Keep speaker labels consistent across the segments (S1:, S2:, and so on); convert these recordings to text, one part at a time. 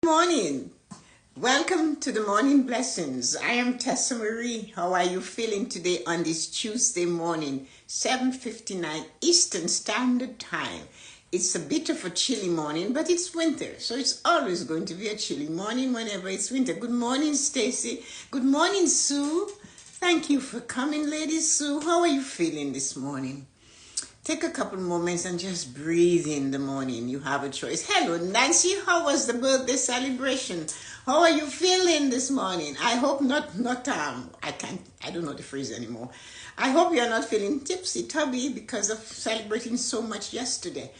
S1: Morning. Welcome to the Morning Blessings. I am Tessa-Marie. How are you feeling today on this Tuesday morning, 7:59 Eastern Standard Time? It's a bit of a chilly morning, but it's winter, so it's always going to be a chilly morning whenever it's winter. Good morning, Stacy. Good morning, Sue. Thank you for coming, Lady Sue. How are you feeling this morning? Take a couple moments and just breathe in the morning. You have a choice. Hello, Nancy. How was the birthday celebration? How are you feeling this morning? I hope not I don't know the phrase anymore. I hope you're not feeling tipsy-tubby because of celebrating so much yesterday.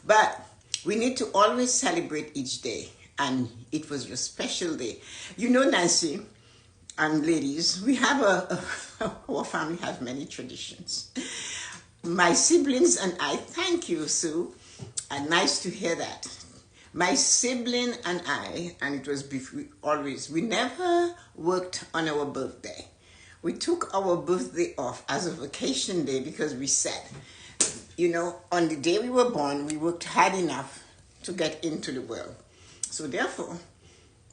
S1: But we need to always celebrate each day. And it was your special day. You know, Nancy and ladies, we have our family has many traditions. My siblings and I, thank you, Sue, and nice to hear that. My sibling and I, and it was we never worked on our birthday. We took our birthday off as a vacation day because we said, on the day we were born, we worked hard enough to get into the world. So therefore,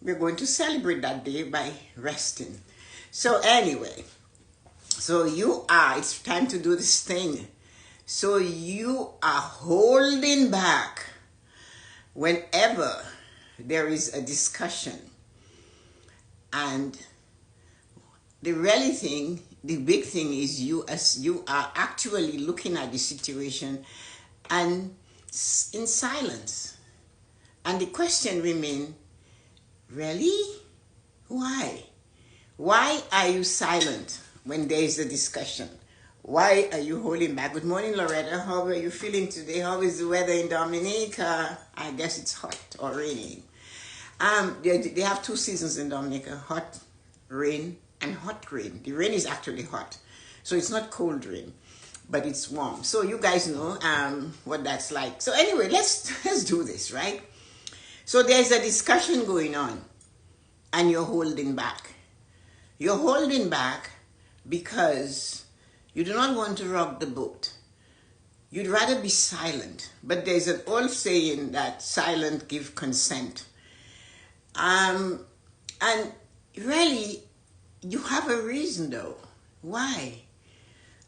S1: we're going to celebrate that day by resting. So anyway, it's time to do this thing. So you are holding back whenever there is a discussion. And the big thing is you are actually looking at the situation and in silence. And the question remains, really? Why? Why are you silent when there is a discussion? Why are you holding back? Good morning, Loretta. How are you feeling today? How is the weather in Dominica? I guess it's hot or raining. They have two seasons in Dominica, hot rain and hot rain. The rain is actually hot. So it's not cold rain, but it's warm. So you guys know what that's like. So anyway, let's do this, right? So there's a discussion going on and you're holding back. You're holding back because you do not want to rock the boat. You'd rather be silent. But there's an old saying that silent give consent. And really, you have a reason though. Why?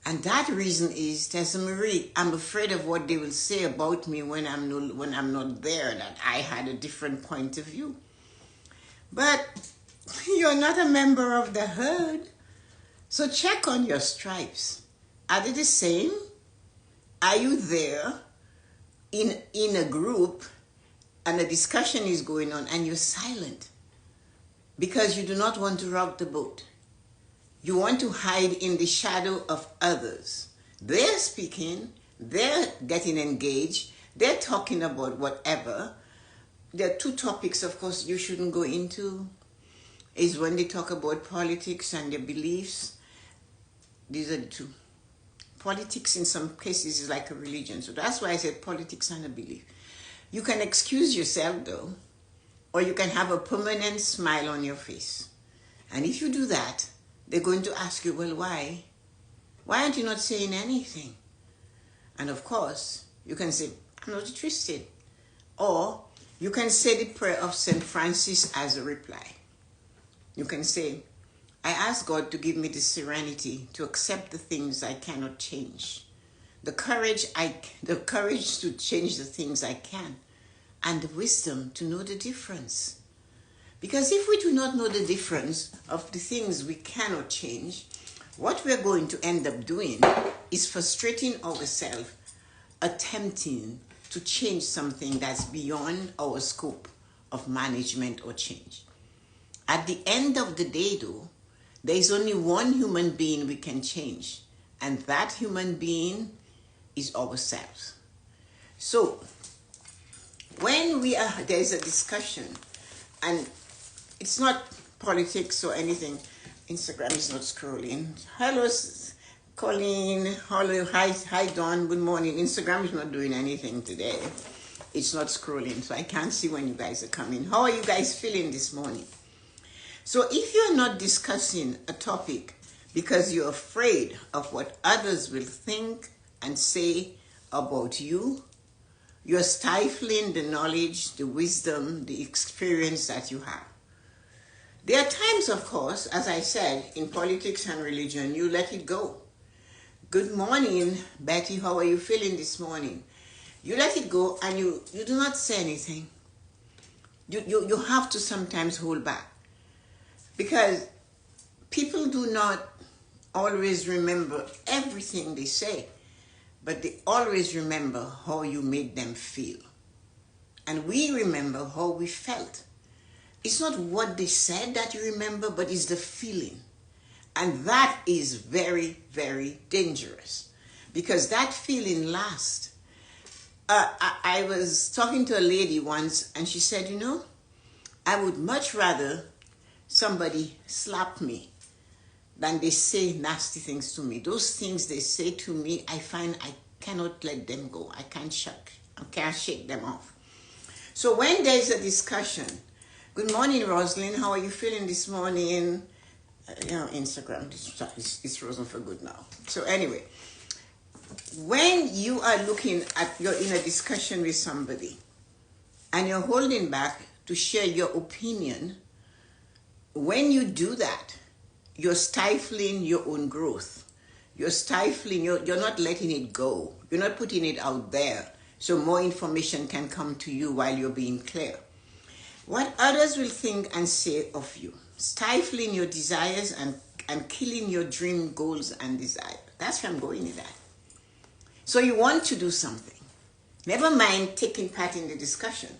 S1: And that reason is, Tessa-Marie, I'm afraid of what they will say about me when I'm not there, that I had a different point of view. But you're not a member of the herd. So check on your stripes. Are they the same? Are you there in a group and a discussion is going on and you're silent because you do not want to rock the boat? You want to hide in the shadow of others. They're speaking, they're getting engaged, they're talking about whatever. There are two topics, of course, you shouldn't go into. Is when they talk about politics and their beliefs. These are the two. Politics in some cases is like a religion. So that's why I said politics and a belief. You can excuse yourself though, or you can have a permanent smile on your face. And if you do that, they're going to ask you, well, why? Why aren't you not saying anything? And of course, you can say, I'm not interested. Or you can say the prayer of St. Francis as a reply. You can say, I ask God to give me the serenity to accept the things I cannot change, the courage to change the things I can, and the wisdom to know the difference. Because if we do not know the difference of the things we cannot change, what we're going to end up doing is frustrating ourselves, attempting to change something that's beyond our scope of management or change. At the end of the day, though, there is only one human being we can change, and that human being is ourselves. So, when there's a discussion, and it's not politics or anything, Instagram is not scrolling. Hello, Colleen. Hello, hi, Dawn. Good morning. Instagram is not doing anything today. It's not scrolling, so I can't see when you guys are coming. How are you guys feeling this morning? So if you're not discussing a topic because you're afraid of what others will think and say about you, You're stifling the knowledge, the wisdom, the experience that you have. There are times, of course, as I said, in politics and religion, you let it go. Good morning, Betty. How are you feeling this morning? You let it go and you do not say anything. You have to sometimes hold back. Because people do not always remember everything they say, but they always remember how you made them feel. And we remember how we felt. It's not what they said that you remember, but it's the feeling. And that is very, very dangerous because that feeling lasts. I was talking to a lady once and she said, you know, I would much rather somebody slap me than they say nasty things to me. Those things they say to me, I find I cannot let them go. I can't shake them off. So when there's a discussion, good morning, Rosalind. How are you feeling this morning? Instagram, it's frozen for good now. So anyway, when you are looking at, you're in a discussion with somebody and you're holding back to share your opinion, when you do that, you're stifling your own growth. You're stifling, you're not letting it go. You're not putting it out there so more information can come to you while you're being clear. What others will think and say of you, stifling your desires and killing your dream goals and desire. That's where I'm going with that. So you want to do something. Never mind taking part in the discussion.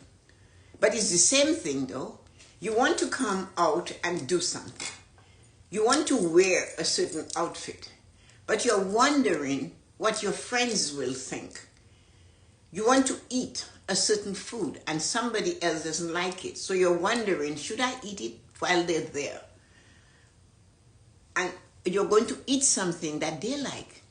S1: But it's the same thing though. You want to come out and do something. You want to wear a certain outfit. But you're wondering what your friends will think. You want to eat a certain food and somebody else doesn't like it. So you're wondering, should I eat it while they're there? And you're going to eat something that they like.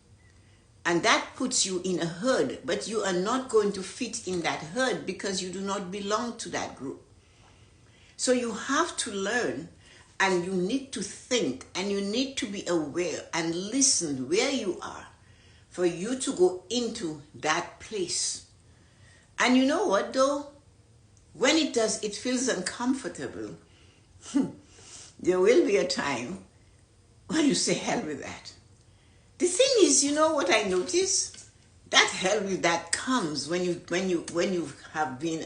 S1: And that puts you in a herd, but you are not going to fit in that herd because you do not belong to that group. So you have to learn and you need to think and you need to be aware and listen where you are for you to go into that place. And you know what though? When it feels uncomfortable. There will be a time when you say hell with that. The thing is, you know what I notice? That hell with that comes when you have been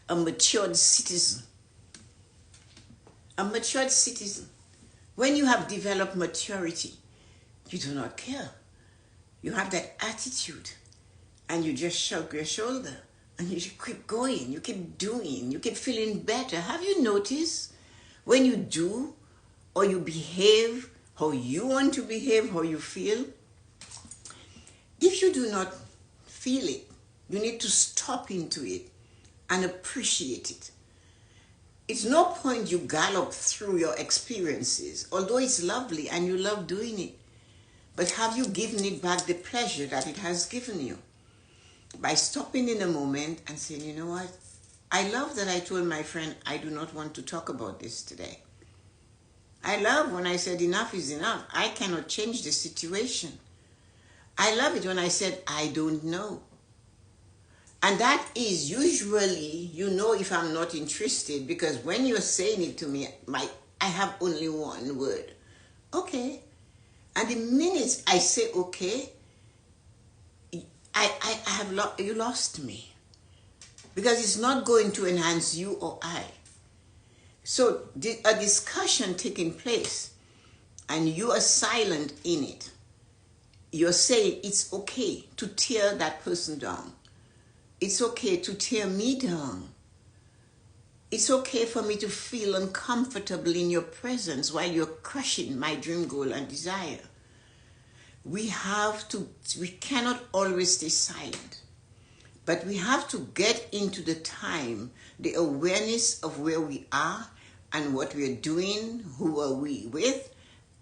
S1: a matured citizen. A matured citizen. When you have developed maturity, you do not care. You have that attitude. And you just shrug your shoulder and you keep going, you keep doing, you keep feeling better. Have you noticed when you do or you behave how you want to behave, how you feel? If you do not feel it, you need to stop into it and appreciate it. It's no point you gallop through your experiences, although it's lovely and you love doing it. But have you given it back the pleasure that it has given you? By stopping in a moment and saying, you know what? I love that I told my friend, I do not want to talk about this today. I love when I said enough is enough. I cannot change the situation. I love it when I said, I don't know. And that is usually, you know, if I'm not interested, because when you're saying it to me, I have only one word. Okay. And the minute I say okay, you lost me, because it's not going to enhance you or I. So a discussion taking place and you are silent in it, you're saying it's okay to tear that person down. It's okay to tear me down. It's okay for me to feel uncomfortable in your presence while you're crushing my dream goal and desire. We cannot always stay silent, but we have to get into the time, the awareness of where we are and what we're doing, who are we with,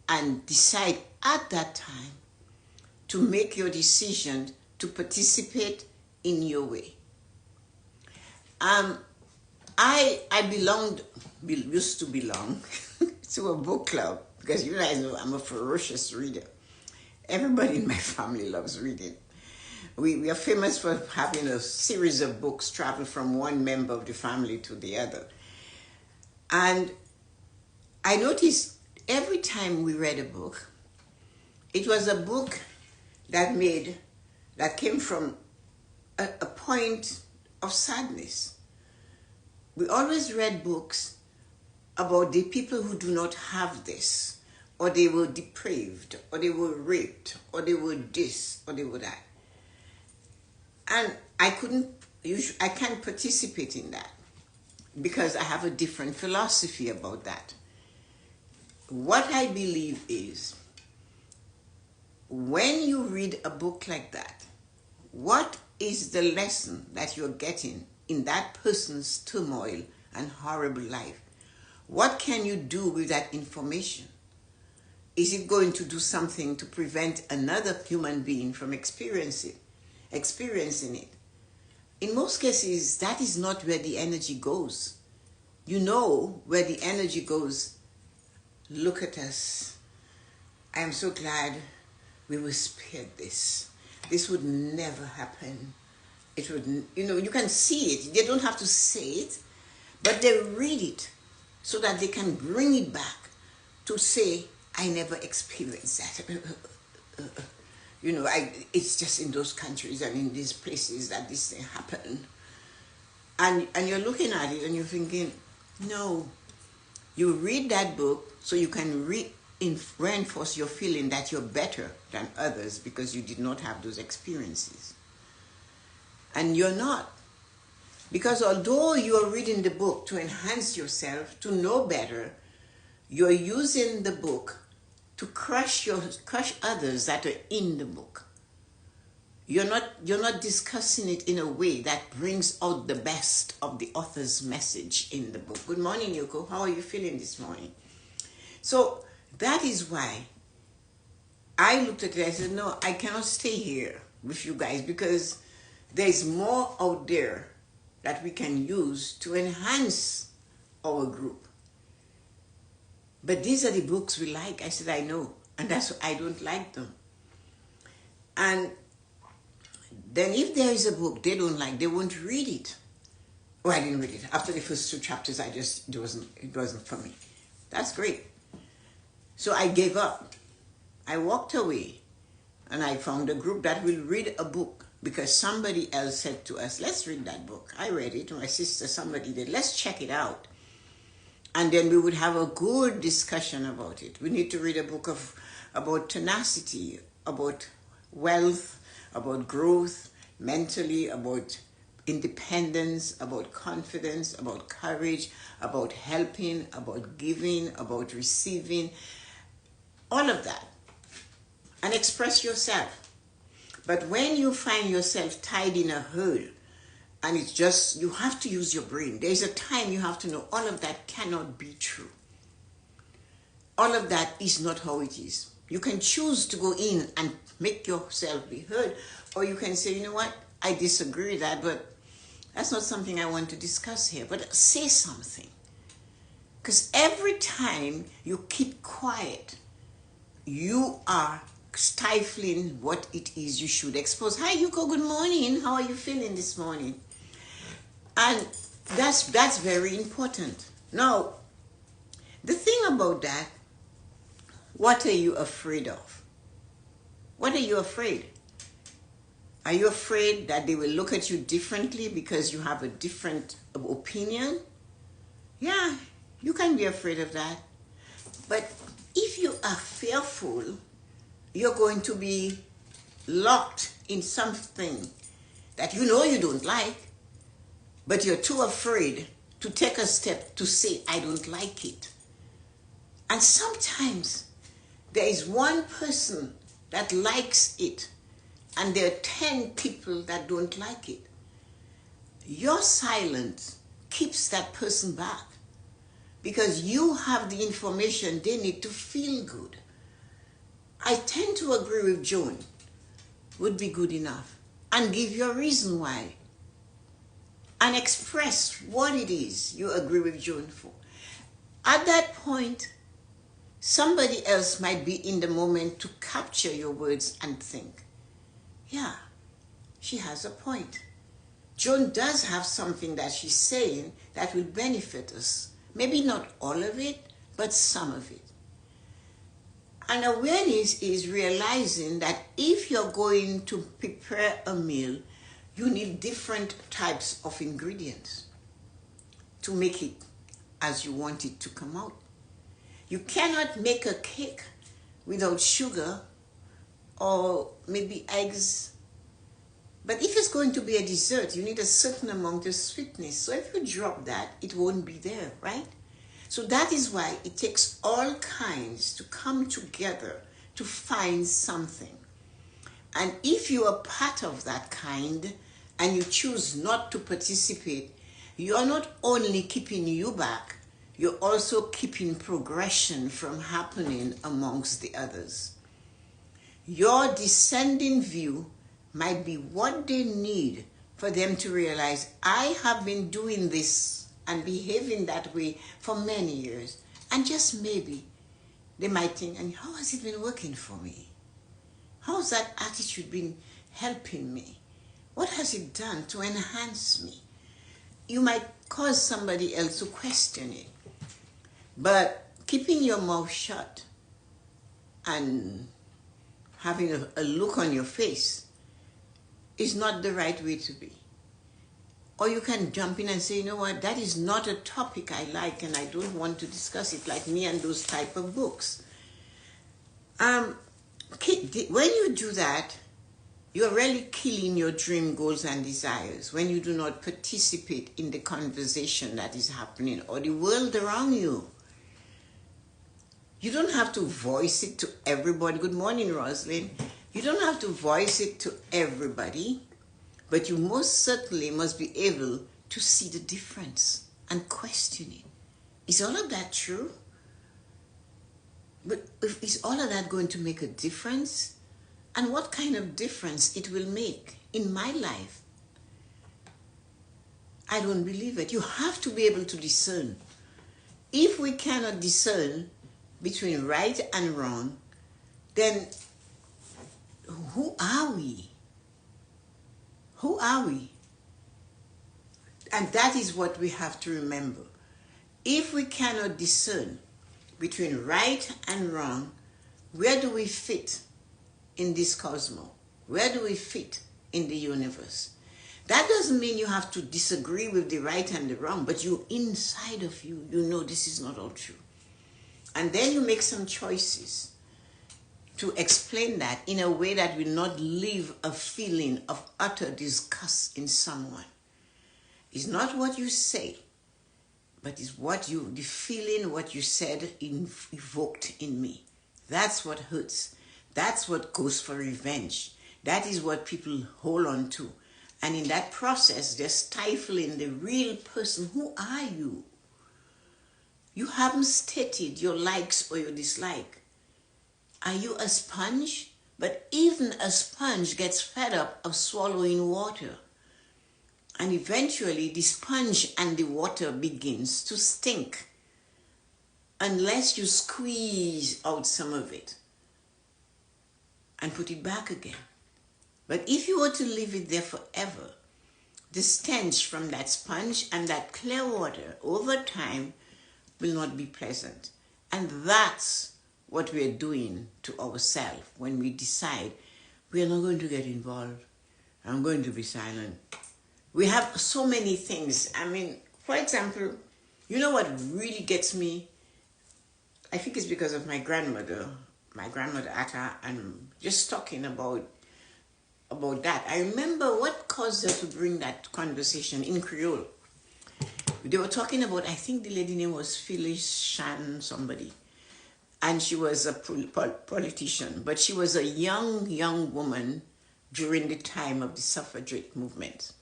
S1: and decide at that time to make your decision to participate in your way. I used to belong to a book club, because you guys know I'm a ferocious reader. Everybody in my family loves reading. We are famous for having a series of books travel from one member of the family to the other. And I noticed every time we read a book, it was a book that came from a point of sadness. We always read books about the people who do not have this, or they were depraved, or they were raped, or they were this, or they were that. And I can't participate in that because I have a different philosophy about that. What I believe is, when you read a book like that, what is the lesson that you're getting in that person's turmoil and horrible life? What can you do with that information? Is it going to do something to prevent another human being from experiencing it? In most cases, that is not where the energy goes. You know where the energy goes. Look at us. I am so glad we were spared this. This would never happen. It would, you can see it. They don't have to say it, but they read it so that they can bring it back to say, I never experienced that. It's just in those countries and in these places that this thing happened. And you're looking at it and you're thinking, no, you read that book so you can reinforce your feeling that you're better than others because you did not have those experiences. And you're not. Because although you're reading the book to enhance yourself, to know better, you're using the book to crush others that are in the book. You're not discussing it in a way that brings out the best of the author's message in the book. Good morning, Yoko. How are you feeling this morning? So that is why I looked at it and I said, no, I cannot stay here with you guys because there's more out there that we can use to enhance our group. But these are the books we like. I said, I know. And that's why I don't like them. And then if there is a book they don't like, they won't read it. Oh, I didn't read it. After the first 2 chapters, it wasn't for me. That's great. So I gave up. I walked away and I found a group that will read a book because somebody else said to us, let's read that book. I read it. My sister, somebody did. Let's check it out. And then we would have a good discussion about it. We need to read a book about tenacity, about wealth, about growth, mentally, about independence, about confidence, about courage, about helping, about giving, about receiving, all of that. And express yourself. But when you find yourself tied in a hole, and it's just, you have to use your brain. There's a time you have to know all of that cannot be true. All of that is not how it is. You can choose to go in and make yourself be heard, or you can say, you know what, I disagree with that, but that's not something I want to discuss here. But say something. Because every time you keep quiet, you are stifling what it is you should expose. Hi, Yuko, good morning. How are you feeling this morning? And that's very important. Now, the thing about that, what are you afraid of? What are you afraid? Are you afraid that they will look at you differently because you have a different opinion? Yeah, you can be afraid of that. But if you are fearful, you're going to be locked in something that you know you don't like, but you're too afraid to take a step to say, I don't like it. And sometimes there is one person that likes it, and there are 10 people that don't like it. Your silence keeps that person back because you have the information they need to feel good. I tend to agree with Joan, would be good enough, and give your reason why. And express what it is you agree with Joan for. At that point, somebody else might be in the moment to capture your words and think, yeah, she has a point. Joan does have something that she's saying that will benefit us. Maybe not all of it, but some of it. And awareness is realizing that if you're going to prepare a meal, you need different types of ingredients to make it as you want it to come out. You cannot make a cake without sugar or maybe eggs. But if it's going to be a dessert, you need a certain amount of sweetness. So if you drop that, it won't be there, right? So that is why it takes all kinds to come together to find something. And if you are part of that kind and you choose not to participate, you are not only keeping you back, you're also keeping progression from happening amongst the others. Your descending view might be what they need for them to realize, I have been doing this and behaving that way for many years. And just maybe they might think, and how has it been working for me? How's that attitude been helping me? What has it done to enhance me? You might cause somebody else to question it. But keeping your mouth shut and having a look on your face is not the right way to be. Or you can jump in and say, you know what, that is not a topic I like and I don't want to discuss it, like me and those type of books. When you do that, you're really killing your dream, goals, and desires when you do not participate in the conversation that is happening or the world around you. You don't have to voice it to everybody. Good morning, Rosalind. You don't have to voice it to everybody, but you most certainly must be able to see the difference and question it. Is all of that true? But is all of that going to make a difference? And what kind of difference it will make in my life? I don't believe it. You have to be able to discern. If we cannot discern between right and wrong, then who are we? Who are we? And that is what we have to remember. If we cannot discern between right and wrong, where do we fit in this cosmos? Where do we fit in the universe? That doesn't mean you have to disagree with the right and the wrong, but you inside of you, you know this is not all true. And then you make some choices to explain that in a way that will not leave a feeling of utter disgust in someone. It's not what you say, but it's the feeling what you said evoked in me. That's what hurts. That's what goes for revenge. That is what people hold on to. And in that process, they're stifling the real person. Who are you? You haven't stated your likes or your dislike. Are you a sponge? But even a sponge gets fed up of swallowing water. And eventually the sponge and the water begins to stink unless you squeeze out some of it and put it back again. But if you were to leave it there forever, the stench from that sponge and that clear water over time will not be pleasant. And that's what we're doing to ourselves when we decide we are not going to get involved. I'm going to be silent. We have so many things. I mean, for example, you know what really gets me? I think it's because of my grandmother Atta, and just talking about that. I remember what caused her to bring that conversation in Creole. They were talking about, I think the lady name was Phyllis Shan somebody. And she was a politician, but she was a young woman during the time of the suffragette movement.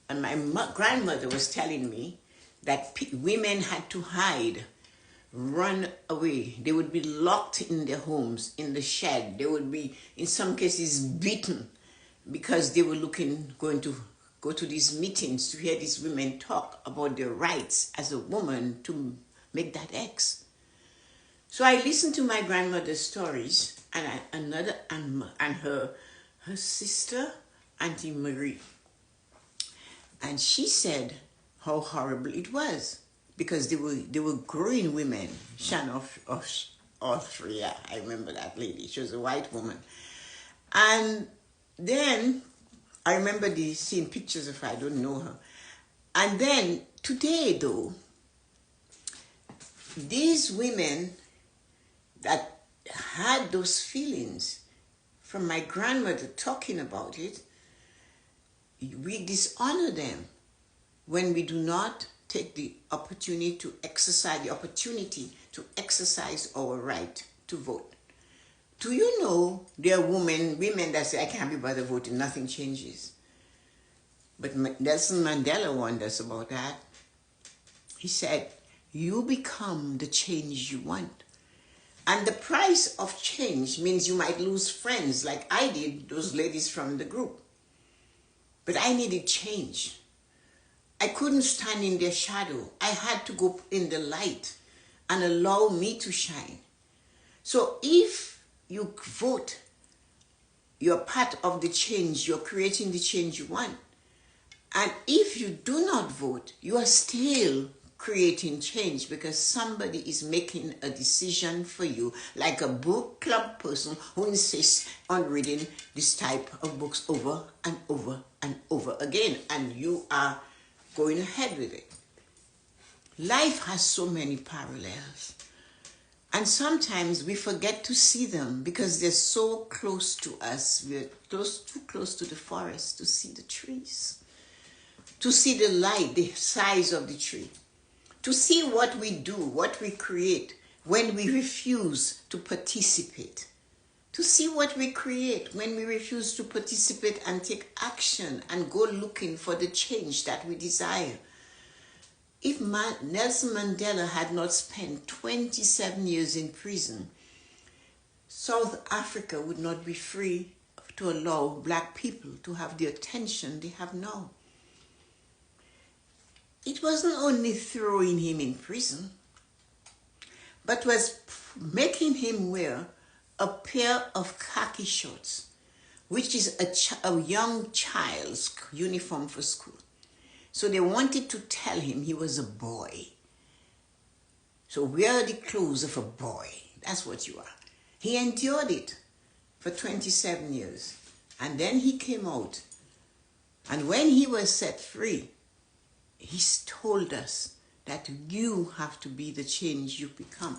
S1: And my grandmother was telling me that women had to hide, run away. They would be locked in their homes, in the shed. They would be, in some cases, beaten because they were going to go to these meetings to hear these women talk about their rights as a woman to make that eggs. So I listened to my grandmother's stories, and her sister Auntie Marie. And she said how horrible it was because they were growing women. Shan of Austria, I remember that lady. She was a white woman. And then I remember seeing pictures of her. I don't know her. And then today, though, these women that had those feelings from my grandmother talking about it, we dishonor them when we do not take the opportunity to exercise our right to vote. Do you know there are women that say, I can't be bothered voting, nothing changes. But Nelson Mandela warned us about that. He said, you become the change you want. And the price of change means you might lose friends like I did, those ladies from the group. But I needed change. I couldn't stand in their shadow. I had to go in the light and allow me to shine. So if you vote, you're part of the change. You're creating the change you want. And if you do not vote, you are still creating change because somebody is making a decision for you, like a book club person who insists on reading this type of books over and over and over again, and you are going ahead with it. Life has so many parallels, and sometimes we forget to see them because they're so close to us. We're too close to the forest to see the trees, to see the light, the size of the tree, to see what we do, what we create when we refuse to participate, to see what we create when we refuse to participate and take action and go looking for the change that we desire. If Nelson Mandela had not spent 27 years in prison, South Africa would not be free to allow black people to have the attention they have now. It wasn't only throwing him in prison, but was making him wear a pair of khaki shorts, which is a young child's uniform for school. So they wanted to tell him he was a boy. So wear the clothes of a boy. That's what you are. He endured it for 27 years. And then he came out. And when he was set free, he told us that you have to be the change you become.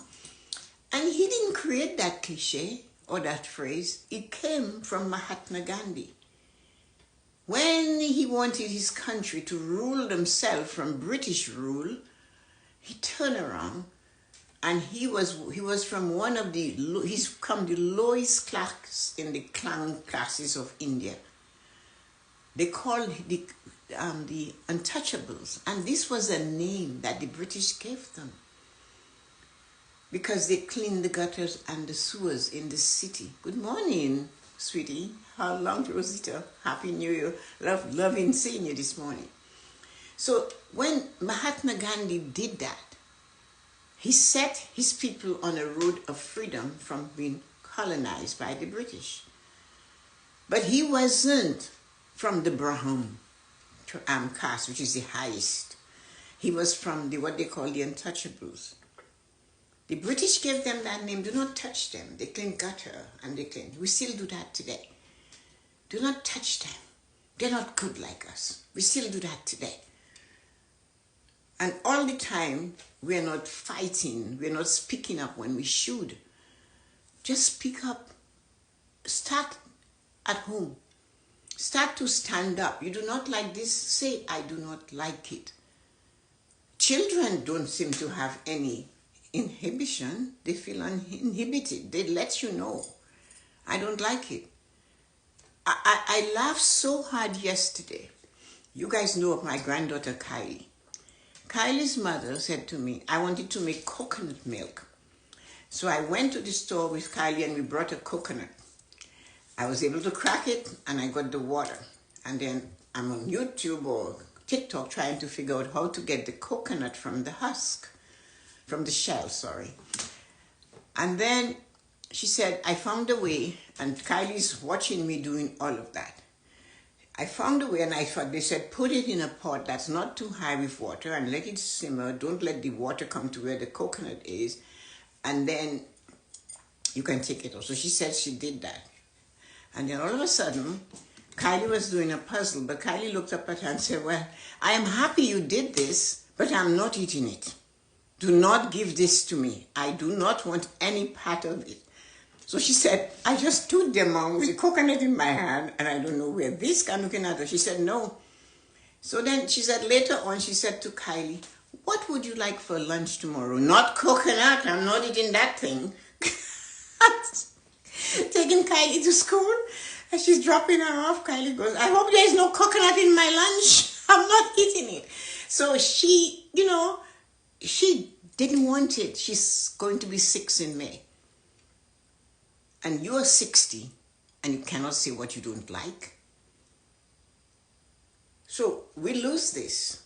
S1: And he didn't create that cliche or that phrase. It came from Mahatma Gandhi. When he wanted his country to rule themselves from British rule, he turned around and he was from he's from the lowest class in the clan classes of India. They called the untouchables, and this was a name that the British gave them because they cleaned the gutters and the sewers in the city. Good morning, sweetie. How long, Rosita? Happy New Year. Loving seeing you this morning. So when Mahatma Gandhi did that, he set his people on a road of freedom from being colonized by the British. But he wasn't from the Brahmin caste, which is the highest. He was from what they call the untouchables. The British gave them that name. Do not touch them. They clean gutter and they clean. We still do that today. Do not touch them. They're not good like us. We still do that today. And all the time, we're not fighting. We're not speaking up when we should. Just speak up. Start at home. Start to stand up. You do not like this? Say, I do not like it. Children don't seem to have any inhibition. They feel uninhibited. They let you know. I don't like it. I laughed so hard yesterday. You guys know of my granddaughter, Kylie. Kylie's mother said to me, I wanted to make coconut milk. So I went to the store with Kylie and we brought a coconut. I was able to crack it and I got the water. And then I'm on YouTube or TikTok trying to figure out how to get the coconut from the husk, from the shell, sorry. And then she said, I found a way, and Kylie's watching me doing all of that. I found a way, and I thought, they said, put it in a pot that's not too high with water and let it simmer. Don't let the water come to where the coconut is. And then you can take it off. So she said she did that. And then all of a sudden, Kylie was doing a puzzle, but Kylie looked up at her and said, well, I am happy you did this, but I'm not eating it. Do not give this to me. I do not want any part of it. So she said, I just stood there, Mom, with the coconut in my hand, and I don't know where this guy looking at her. She said, no. So then she said, later on, she said to Kylie, what would you like for lunch tomorrow? Not coconut. I'm not eating that thing. Taking Kylie to school, and she's dropping her off. Kylie goes, I hope there's no coconut in my lunch. I'm not eating it. So she, she didn't want it. She's going to be 6 in May. And you're 60 and you cannot say what you don't like. So we lose this.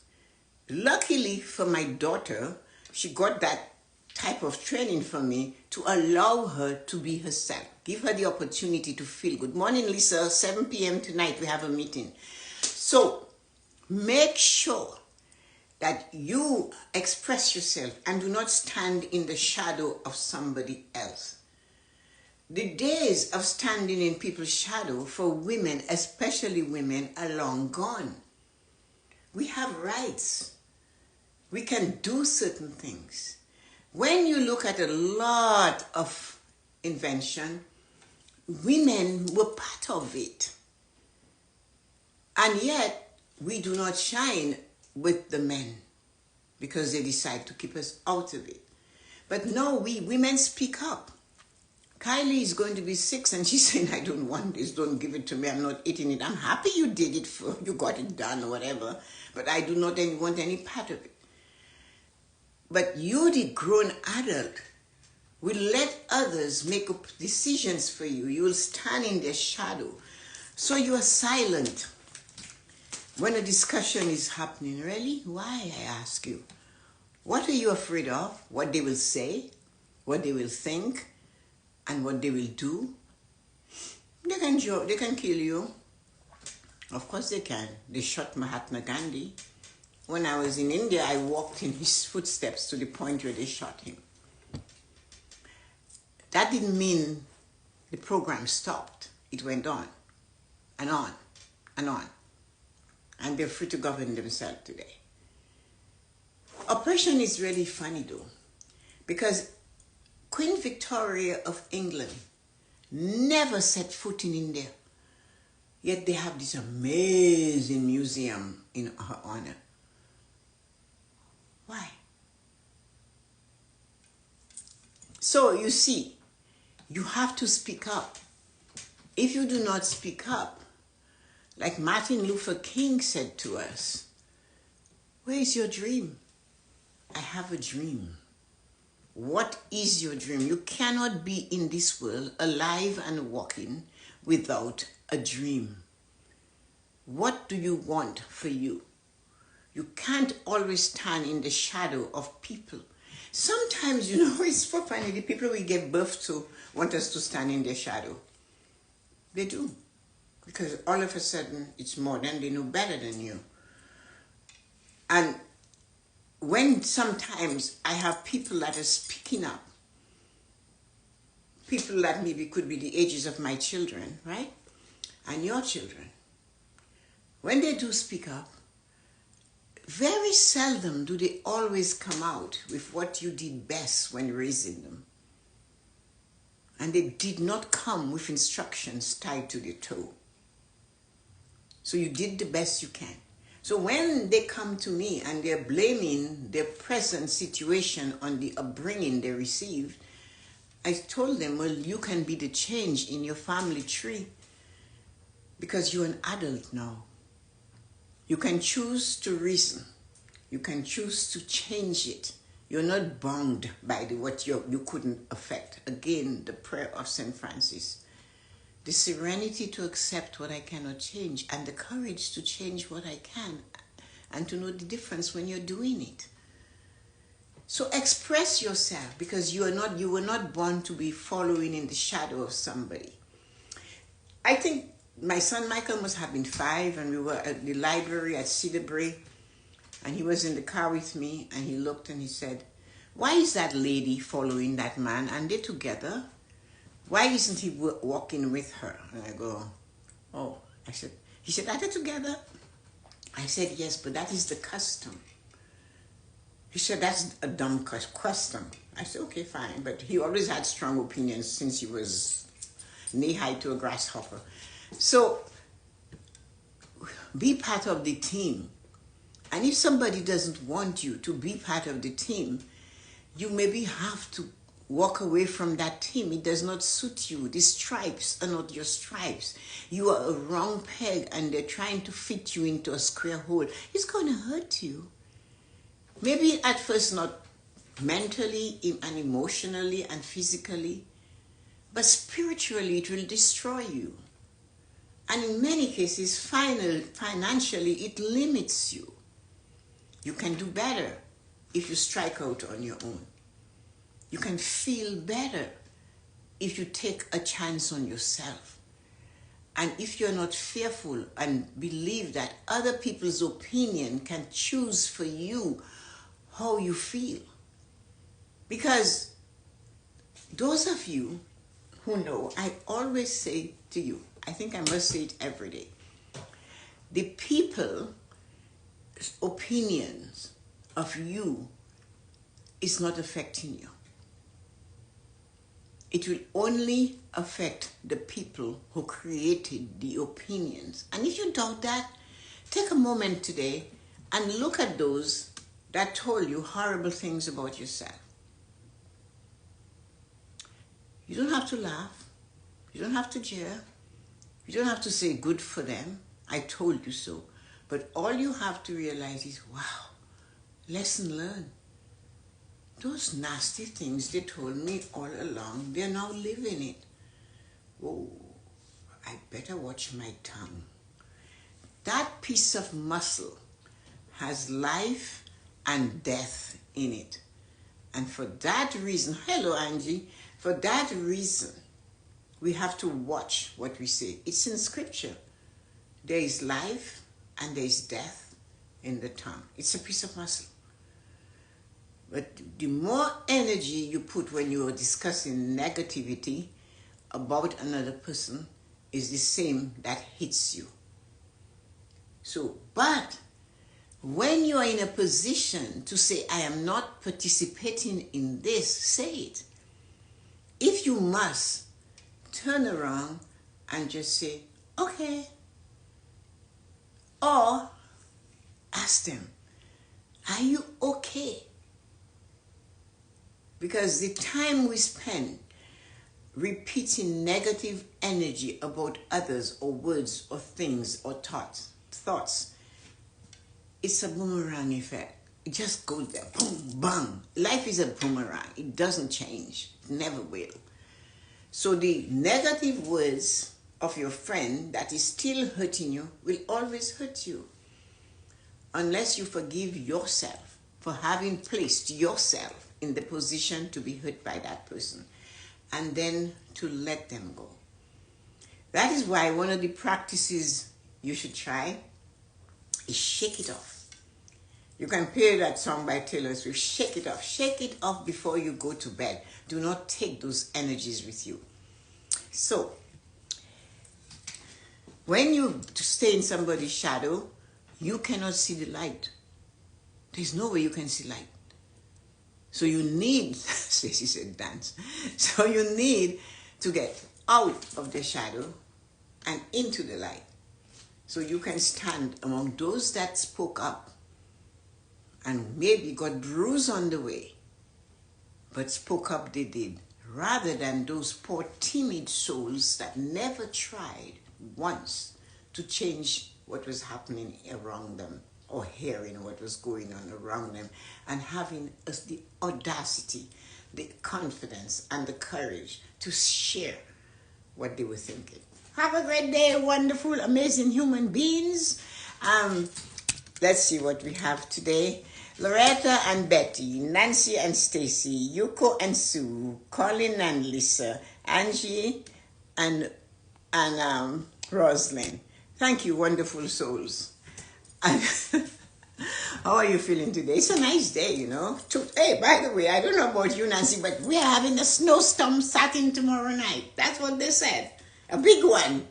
S1: Luckily for my daughter, she got that type of training from me to allow her to be herself. Give her the opportunity to feel good. Morning, Lisa, 7 p.m. tonight, we have a meeting. So make sure that you express yourself and do not stand in the shadow of somebody else. The days of standing in people's shadow for women, especially women, are long gone. We have rights. We can do certain things. When you look at a lot of invention, women were part of it. And yet, we do not shine with the men because they decide to keep us out of it. But no, we women speak up. Kylie is going to be 6 and she's saying, I don't want this, don't give it to me, I'm not eating it. I'm happy you did it, you got it done or whatever, but I do not want any part of it. But you, the grown adult, will let others make up decisions for you. You will stand in their shadow. So you are silent when a discussion is happening. Really? Why, I ask you? What are you afraid of? What they will say? What they will think? And what they will do? They can kill you. Of course they can. They shot Mahatma Gandhi. When I was in India, I walked in his footsteps to the point where they shot him. That didn't mean the program stopped. It went on and on and on. And they're free to govern themselves today. Oppression is really funny though, because Queen Victoria of England never set foot in India. Yet they have this amazing museum in her honor. Why? So you see, you have to speak up. If you do not speak up, like Martin Luther King said to us, where is your dream? I have a dream. What is your dream? You cannot be in this world alive and walking without a dream. What do you want for you? You can't always stand in the shadow of people. Sometimes, it's so funny, the people we give birth to want us to stand in their shadow. They do. Because all of a sudden, it's more than they know better than you. And when sometimes I have people that are speaking up, people that maybe could be the ages of my children, right? And your children, when they do speak up, very seldom do they always come out with what you did best when raising them. And they did not come with instructions tied to their toe. So you did the best you can. So when they come to me and they're blaming their present situation on the upbringing they received, I told them, well, you can be the change in your family tree because you're an adult now. You can choose to reason. You can choose to change it. You're not bound by what you couldn't affect. Again, the prayer of St. Francis. The serenity to accept what I cannot change and the courage to change what I can and to know the difference when you're doing it. So express yourself because you were not born to be following in the shadow of somebody. I think my son Michael must have been 5, and we were at the library at Cedarbrae, and he was in the car with me, and he looked and he said, "Why is that lady following that man? And they're together. Why isn't he walking with her?" And I go, "Oh," I said, he said, "Are they together?" I said, "Yes, but that is the custom." He said, "That's a dumb custom." I said, "Okay, fine." But he always had strong opinions since he was knee-high to a grasshopper. So be part of the team. And if somebody doesn't want you to be part of the team, you maybe have to walk away from that team. It does not suit you. The stripes are not your stripes. You are a wrong peg and they're trying to fit you into a square hole. It's going to hurt you. Maybe at first not mentally and emotionally and physically, but spiritually it will destroy you. And in many cases, financially, it limits you. You can do better if you strike out on your own. You can feel better if you take a chance on yourself. And if you're not fearful and believe that other people's opinion can choose for you how you feel. Because those of you who know, I always say to you, I think I must say it every day, the people's opinions of you is not affecting you. It will only affect the people who created the opinions. And if you doubt that, take a moment today and look at those that told you horrible things about yourself. You don't have to laugh. You don't have to jeer. You don't have to say good for them. I told you so. But all you have to realize is, wow, lesson learned. Those nasty things they told me all along, they're now living it. Oh, I better watch my tongue. That piece of muscle has life and death in it. And for that reason, hello Angie, for that reason, we have to watch what we say. It's in scripture. There is life and there is death in the tongue. It's a piece of muscle. But the more energy you put when you are discussing negativity about another person is the same that hits you. So, but when you are in a position to say, I am not participating in this, say it. If you must, turn around and just say, okay. Or ask them, are you okay? Because the time we spend repeating negative energy about others or words or things or thoughts, it's a boomerang effect. It just goes there, boom, bang. Life is a boomerang. It doesn't change. It never will. So the negative words of your friend that is still hurting you will always hurt you. Unless you forgive yourself for having placed yourself in the position to be hurt by that person. And then to let them go. That is why one of the practices you should try is shake it off. You can play that song by Taylor Swift, shake it off. Shake it off before you go to bed. Do not take those energies with you. So, when you stay in somebody's shadow, you cannot see the light. There's no way you can see light. So you need, Stacey said dance. So you need to get out of the shadow and into the light. So you can stand among those that spoke up and maybe got bruised on the way, but spoke up they did, rather than those poor timid souls that never tried once to change what was happening around them or hearing what was going on around them and having the audacity, the confidence and the courage to share what they were thinking. Have a great day, wonderful, amazing human beings. Let's see what we have today. Loretta and Betty, Nancy and Stacy, Yuko and Sue, Colin and Lisa, Angie and Roslyn. Thank you, wonderful souls. And how are you feeling today? It's a nice day, you know. Hey, by the way, I don't know about you, Nancy, but we are having a snowstorm starting tomorrow night. That's what they said. A big one.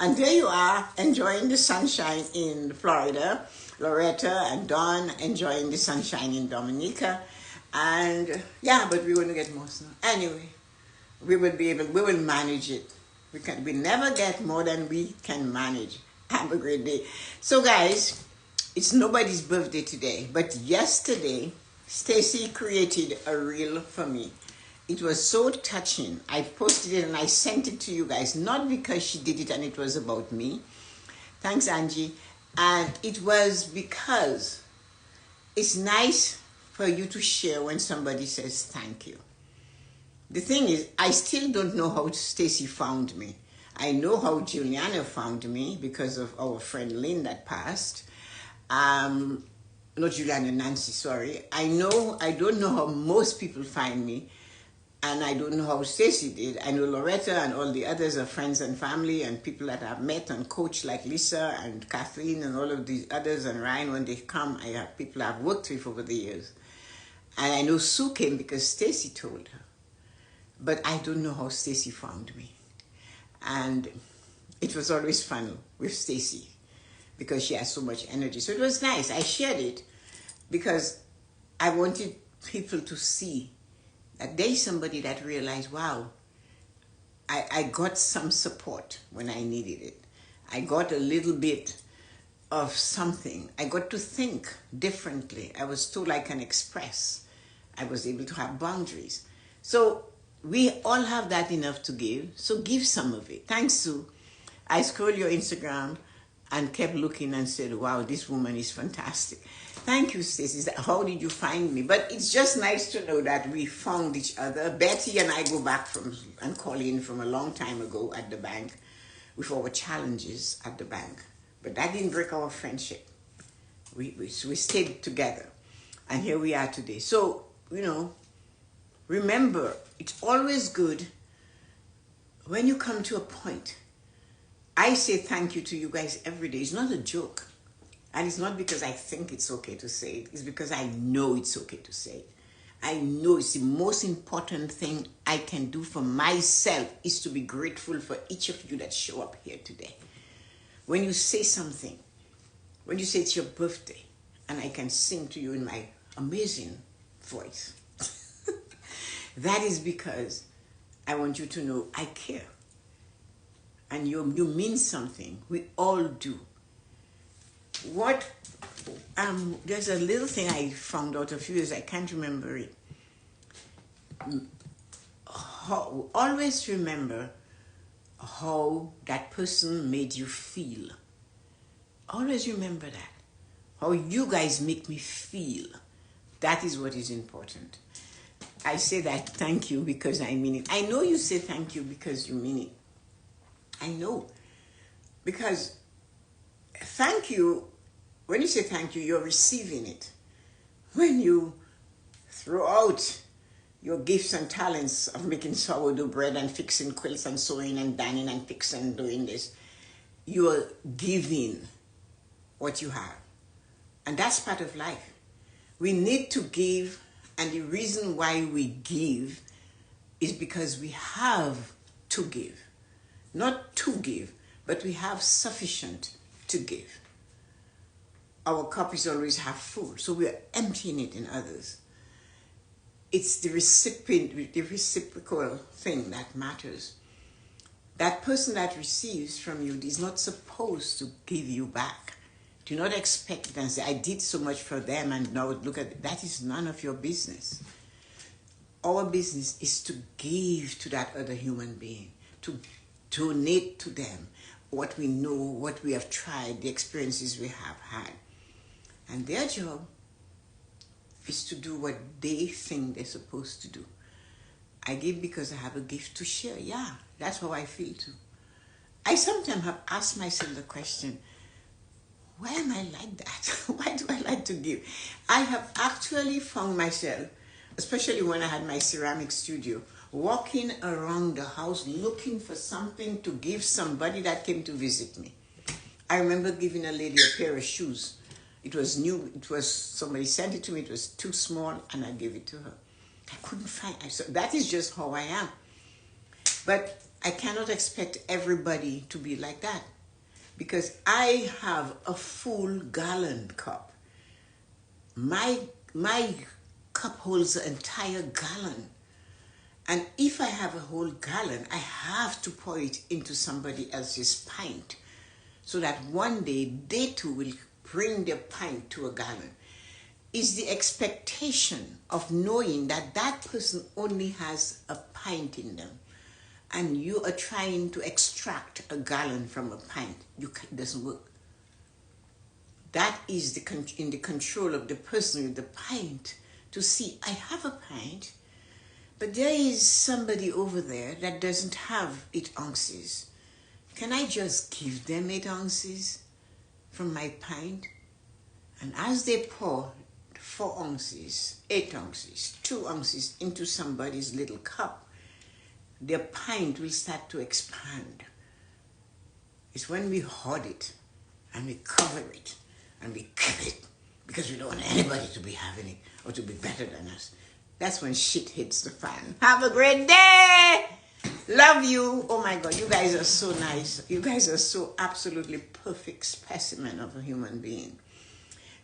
S1: And there you are, enjoying the sunshine in Florida. Loretta and Dawn enjoying the sunshine in Dominica. And yeah, but we're going to get more snow. Anyway, we will manage it. We never get more than we can manage. Have a great day. So guys, it's nobody's birthday today, but yesterday, Stacy created a reel for me. It was so touching. I posted it and I sent it to you guys, not because she did it and it was about me. Thanks, Angie. And it was because it's nice for you to share when somebody says thank you. The thing is, I still don't know how Stacy found me. I know how Juliana found me because of our friend Lynn that passed. Not Juliana, Nancy, sorry. I don't know how most people find me, and I don't know how Stacy did. I know Loretta and all the others are friends and family and people that I've met and coached like Lisa and Kathleen and all of these others and Ryan. When they come, I have people I've worked with over the years. And I know Sue came because Stacy told her. But I don't know how Stacy found me. And it was always fun with Stacy because she has so much energy. So it was nice. I shared it because I wanted people to see that there's somebody that realized, wow, I got some support when I needed it. I got a little bit of something. I got to think differently. I was told I can express. I was able to have boundaries. So we all have that enough to give, so give some of it. Thanks, Sue. I scrolled your Instagram and kept looking and said, wow, this woman is fantastic. Thank you, Stacey. How did you find me? But it's just nice to know that we found each other. Betty and I go back and Colleen from a long time ago at the bank with our challenges at the bank. But that didn't break our friendship. We stayed together. And here we are today. So, you know, remember, it's always good when you come to a point. I say thank you to you guys every day. It's not a joke. And it's not because I think it's okay to say it. It's because I know it's okay to say it. I know it's the most important thing I can do for myself is to be grateful for each of you that show up here today. When you say something, when you say it's your birthday, and I can sing to you in my amazing voice, that is because I want you to know I care. And you mean something. We all do. There's a little thing I found out a few years, I can't remember it. Always remember how that person made you feel. Always remember that. How you guys make me feel. That is what is important. I say that thank you because I mean it. I know you say thank you because you mean it. I know. Because thank you, when you say thank you, you're receiving it. When you throw out your gifts and talents of making sourdough bread and fixing quilts and sewing and darning and fixing and doing this, you are giving what you have. And that's part of life. We need to give, and the reason why we give is because we have to give. Not to give, but we have sufficient to give. Our cup is always half full, so we are emptying it in others. It's the reciprocal thing that matters. That person that receives from you is not supposed to give you back. Do not expect it and say, I did so much for them and now look at it. That is none of your business. Our business is to give to that other human being, to donate to them what we know, what we have tried, the experiences we have had. And their job is to do what they think they're supposed to do. I give because I have a gift to share. Yeah, that's how I feel too. I sometimes have asked myself the question, why am I like that? Why do I like to give? I have actually found myself, especially when I had my ceramic studio, walking around the house looking for something to give somebody that came to visit me. I remember giving a lady a pair of shoes. It was new. Somebody sent it to me. It was too small, and I gave it to her. I couldn't find. So that is just how I am. But I cannot expect everybody to be like that, because I have a full gallon cup. My cup holds an entire gallon. And if I have a whole gallon, I have to pour it into somebody else's pint, so that one day they too will bring their pint to a gallon. Is the expectation of knowing that that person only has a pint in them, and you are trying to extract a gallon from a pint. It doesn't work. That is in the control of the person with the pint to see, I have a pint, but there is somebody over there that doesn't have 8 ounces. Can I just give them 8 ounces from my pint? And as they pour 4 ounces, 8 ounces, 2 ounces into somebody's little cup, their pint will start to expand. It's when we hoard it and we cover it and we keep it because we don't want anybody to be having it or to be better than us. That's when shit hits the fan. Have a great day. Love you. Oh my God, you guys are so nice. You guys are so absolutely perfect specimen of a human being.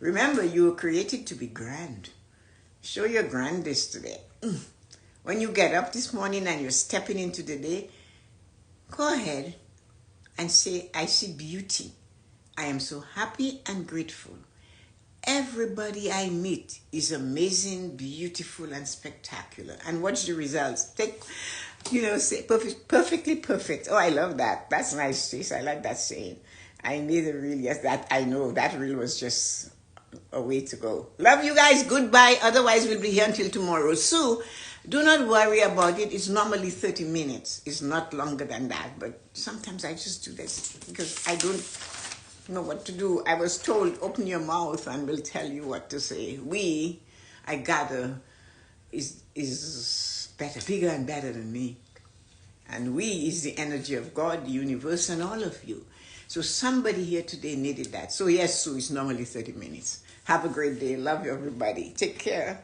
S1: Remember, you were created to be grand. Show your grandness today. When you get up this morning and you're stepping into the day, go ahead and say, I see beauty. I am so happy and grateful. Everybody I meet is amazing, beautiful, and spectacular. And watch the results. Say perfectly perfect. Oh, I love that. That's nice, sis. I like that saying. I need a reel. Yes, that I know. That reel was just a way to go. Love you guys. Goodbye. Otherwise, we'll be here until tomorrow. So, do not worry about it. It's normally 30 minutes. It's not longer than that. But sometimes I just do this because I don't know what to do. I was told, open your mouth and we'll tell you what to say. I gather, is better, bigger and better than me. And we is the energy of God, the universe, and all of you. So somebody here today needed that. So yes, Sue, it's normally 30 minutes. Have a great day. Love you, everybody. Take care.